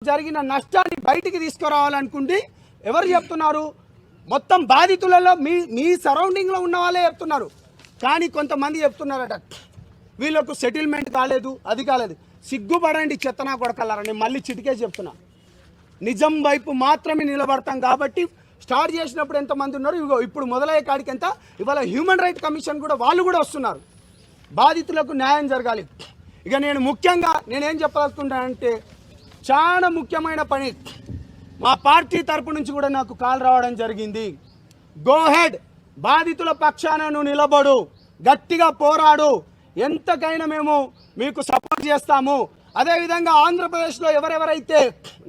జరిగిన నష్టాన్ని బయటికి తీసుకురావాలనుకుంటే ఎవరు చెప్తున్నారు? మొత్తం బాధితులలో మీ సరౌండింగ్లో ఉన్న వాళ్ళే చెప్తున్నారు. కానీ కొంతమంది చెప్తున్నారట వీళ్ళకు సెటిల్మెంట్ కాలేదు, అది కాలేదు. సిగ్గుపడండి చెత్తనా కొడకల్లారా. నేను మళ్ళీ చిటికేసి చెప్తున్నా, నిజం వైపు మాత్రమే నిలబడతాం. కాబట్టి స్టార్ట్ చేసినప్పుడు ఎంతమంది ఉన్నారు, ఇగో ఇప్పుడు మొదలయ్యే కాడికి ఎంత. ఇవాళ హ్యూమన్ రైట్ కమిషన్ కూడా వాళ్ళు కూడా వస్తున్నారు. బాధితులకు న్యాయం జరగాలి. ఇక నేను ముఖ్యంగా నేనేం చెప్పాలనుకుంటానంటే, చాలా ముఖ్యమైన పని మా పార్టీ తరపు నుంచి కూడా నాకు కాల్ రావడం జరిగింది. గో హెడ్, బాధితుల పక్షాన నువ్వు నిలబడు, గట్టిగా పోరాడు, ఎంతకైనా మేము మీకు సపోర్ట్ చేస్తాము. అదేవిధంగా ఆంధ్రప్రదేశ్లో ఎవరెవరైతే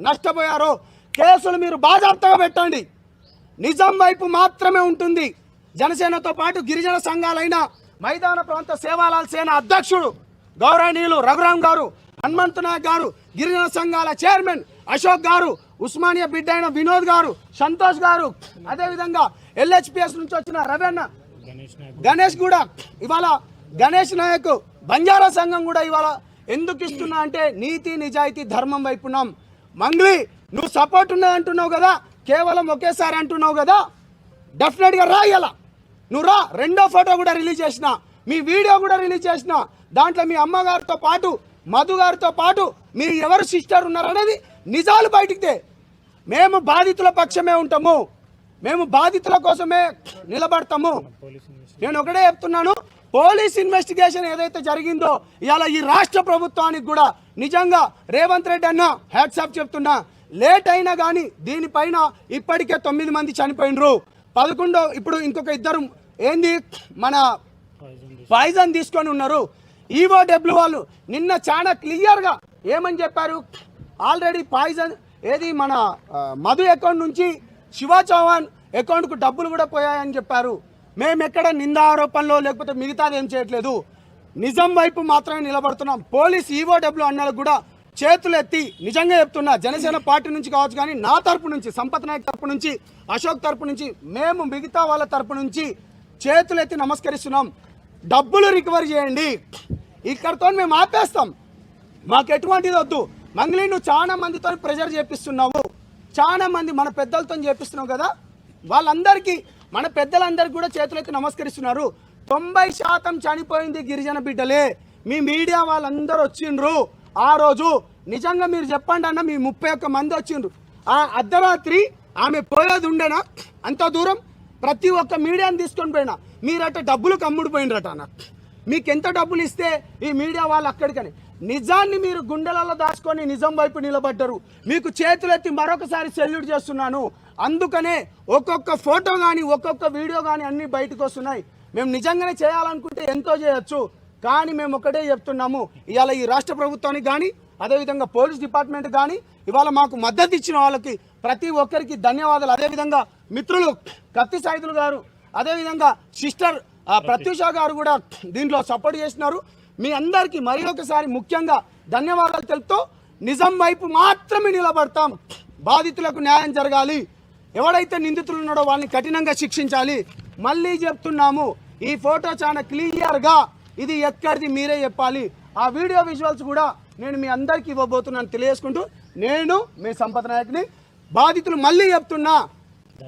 నష్టపోయారో కేసులు మీరు బాజాప్తగా పెట్టండి. నిజం వైపు మాత్రమే ఉంటుంది. జనసేనతో పాటు గిరిజన సంఘాలైన మైదాన ప్రాంత సేవాలాల్ సేన అధ్యక్షుడు గౌరవనీయులు రఘురామ్ గారు, హనుమంతు నాయక్ గారు, గిరిజన సంఘాల చైర్మన్ అశోక్ గారు, ఉస్మానియా బిడ్డ అయిన వినోద్ గారు, సంతోష్ గారు, అదేవిధంగా ఎల్హెచ్పిఎస్ నుంచి వచ్చిన రవణ గణేష్ కూడా, ఇవాళ గణేష్ నాయక్ బంజారా సంఘం కూడా ఇవాళ ఎందుకు ఇస్తున్నా అంటే నీతి నిజాయితీ ధర్మం వైపున్నాం. మంగ్లీ నువ్వు సపోర్ట్ ఉన్నది అంటున్నావు కదా, కేవలం ఒకేసారి అంటున్నావు కదా, డెఫినెట్గా రా. ఇలా నువ్వు రా. రెండో ఫోటో కూడా రిలీజ్ చేసిన, మీ వీడియో కూడా రిలీజ్ చేసిన, దాంట్లో మీ అమ్మగారితో పాటు మధు గారితో పాటు మీరు ఎవరు సిస్టర్ ఉన్నారనేది నిజాలు బయటికి. మేము బాధితుల పక్షమే ఉంటాము, మేము బాధితుల కోసమే నిలబడతాము. నేను ఒకటే చెప్తున్నాను, పోలీస్ ఇన్వెస్టిగేషన్ ఏదైతే జరిగిందో ఇవాళ ఈ రాష్ట్ర ప్రభుత్వానికి కూడా నిజంగా రేవంత్ రెడ్డి అన్న హ్యాట్సాప్ చెప్తున్నా. లేట్ అయినా కానీ దీనిపైన ఇప్పటికే 9 మంది చనిపోయినరు. 11 ఇప్పుడు ఇంకొక 2 ఏంది మన పాయిజన్ తీసుకొని ఉన్నారు. ఈఓడబ్ల్యూ వాళ్ళు నిన్న చాలా క్లియర్గా ఏమని చెప్పారు, ఆల్రెడీ పాయిజన్ ఏది మన మధు అకౌంట్ నుంచి శివ చౌహాన్ అకౌంట్కు డబ్బులు కూడా పోయాయని చెప్పారు. మేము ఎక్కడ నింద ఆరోపణలో లేకపోతే మిగతాది ఏం చేయట్లేదు, నిజం వైపు మాత్రమే నిలబడుతున్నాం. పోలీస్ ఈఓడబ్ల్యూ అన్నలకు కూడా చేతులు ఎత్తి నిజంగా చెప్తున్నా, జనసేన పార్టీ నుంచి కావచ్చు కానీ నా తరపు నుంచి, సంపత్ నాయక్ తరపు నుంచి, అశోక్ తరపు నుంచి, మేము మిగతా వాళ్ళ తరపు నుంచి చేతులు ఎత్తి నమస్కరిస్తున్నాం. డబ్బులు రికవరీ చేయండి, ఇక్కడితో మేము ఆపేస్తాం, మాకు ఎటువంటిది వద్దు. మంగ్లీ నువ్వు చాలా మందితో ప్రెజర్ చేపిస్తున్నావు, చాలా మంది మన పెద్దలతో చేపిస్తున్నావు కదా, వాళ్ళందరికీ మన పెద్దలందరికీ కూడా చేతులెత్తి నమస్కరిస్తున్నారు. 90% చనిపోయింది గిరిజన బిడ్డలే. మీ మీడియా వాళ్ళందరూ వచ్చిండ్రు ఆ రోజు. నిజంగా మీరు చెప్పండి అన్న, మీ 31 మంది వచ్చిండ్రు. ఆ అర్ధరాత్రి ఆమె పోయేది ఉండేనా అంత దూరం? ప్రతి ఒక్క మీడియాని తీసుకొని పోయినా మీరట డబ్బులు కమ్ముడిపోయినరట అన్న. మీకు ఎంత డబ్బులు ఇస్తే ఈ మీడియా వాళ్ళు అక్కడికని నిజాన్ని మీరు గుండెలలో దాచుకొని నిజం వైపు నిలబడ్డారు. మీకు చేతులెత్తి మరొకసారి సెల్యూట్ చేస్తున్నాను. అందుకనే ఒక్కొక్క ఫోటో కానీ ఒక్కొక్క వీడియో కానీ అన్నీ బయటకు వస్తున్నాయి. మేము నిజంగానే చేయాలనుకుంటే ఎంతో చేయొచ్చు, కానీ మేము ఒకటే చెప్తున్నాము, ఇవాళ ఈ రాష్ట్ర ప్రభుత్వానికి కానీ అదేవిధంగా పోలీస్ డిపార్ట్మెంట్ కానీ ఇవాళ మాకు మద్దతు ఇచ్చిన వాళ్ళకి ప్రతి ఒక్కరికి ధన్యవాదాలు. అదేవిధంగా మిత్రులు కత్తి సైదులు గారు, అదేవిధంగా సిస్టర్ ప్రత్యూష గారు కూడా దీంట్లో సపోర్ట్ చేసినారు. మీ అందరికీ మరి ఒకసారి ముఖ్యంగా ధన్యవాదాలు తెలుపుతూ నిజం వైపు మాత్రమే నిలబడతాం. బాధితులకు న్యాయం జరగాలి, ఎవడైతే నిందితులు ఉన్నాడో వాళ్ళని కఠినంగా శిక్షించాలి. మళ్ళీ చెప్తున్నాము, ఈ ఫోటో చాలా క్లియర్గా ఇది ఎక్కడిది మీరే చెప్పాలి. ఆ వీడియో విజువల్స్ కూడా నేను మీ అందరికీ ఇవ్వబోతున్నాను తెలియజేసుకుంటూ, నేను మీ సంపత్ నాయక్ని. బాధితులు మళ్ళీ చెప్తున్నా,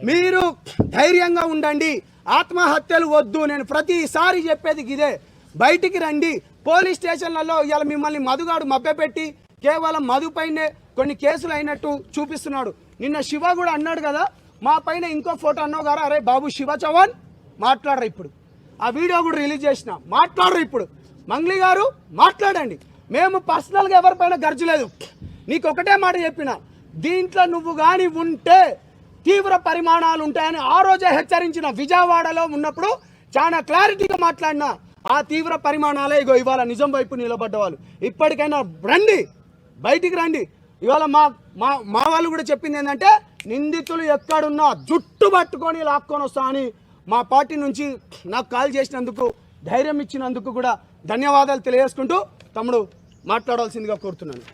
మీరు ధైర్యంగా ఉండండి, ఆత్మహత్యలు వద్దు. నేను ప్రతిసారి చెప్పేది ఇదే, బయటికి రండి. పోలీస్ స్టేషన్లలో ఇవాళ మిమ్మల్ని మధుగాడు మభ్యపెట్టి కేవలం మధు పైనే కొన్ని కేసులు అయినట్టు చూపిస్తున్నాడు. నిన్న శివ కూడా అన్నాడు కదా, మా పైన ఇంకో ఫోటో అన్నావు కదా, అరే బాబు శివ చౌహాన్ మాట్లాడరు. ఇప్పుడు ఆ వీడియో కూడా రిలీజ్ చేసిన, మాట్లాడరు. ఇప్పుడు మంగ్లీ గారు మాట్లాడండి. మేము పర్సనల్గా ఎవరిపైన గర్జలేదు. నీకు ఒకటే మాట చెప్పిన, దీంట్లో నువ్వు కానీ ఉంటే తీవ్ర పరిమాణాలు ఉంటాయని ఆ రోజే హెచ్చరించిన. విజయవాడలో ఉన్నప్పుడు చాలా క్లారిటీగా మాట్లాడినా, ఆ తీవ్ర పరిమాణాలే ఇగో ఇవాళ నిజం వైపు నిలబడ్డ వాళ్ళు. ఇప్పటికైనా రండి, బయటికి రండి. ఇవాళ మా వాళ్ళు కూడా చెప్పింది ఏంటంటే, నిందితులు ఎక్కడున్నా జుట్టు పట్టుకొని లాక్కొని వస్తా అని మా పార్టీ నుంచి నాకు కాల్ చేసినందుకు, ధైర్యం ఇచ్చినందుకు కూడా ధన్యవాదాలు తెలియజేసుకుంటూ తమ్ముడు మాట్లాడాల్సిందిగా కోరుతున్నాను.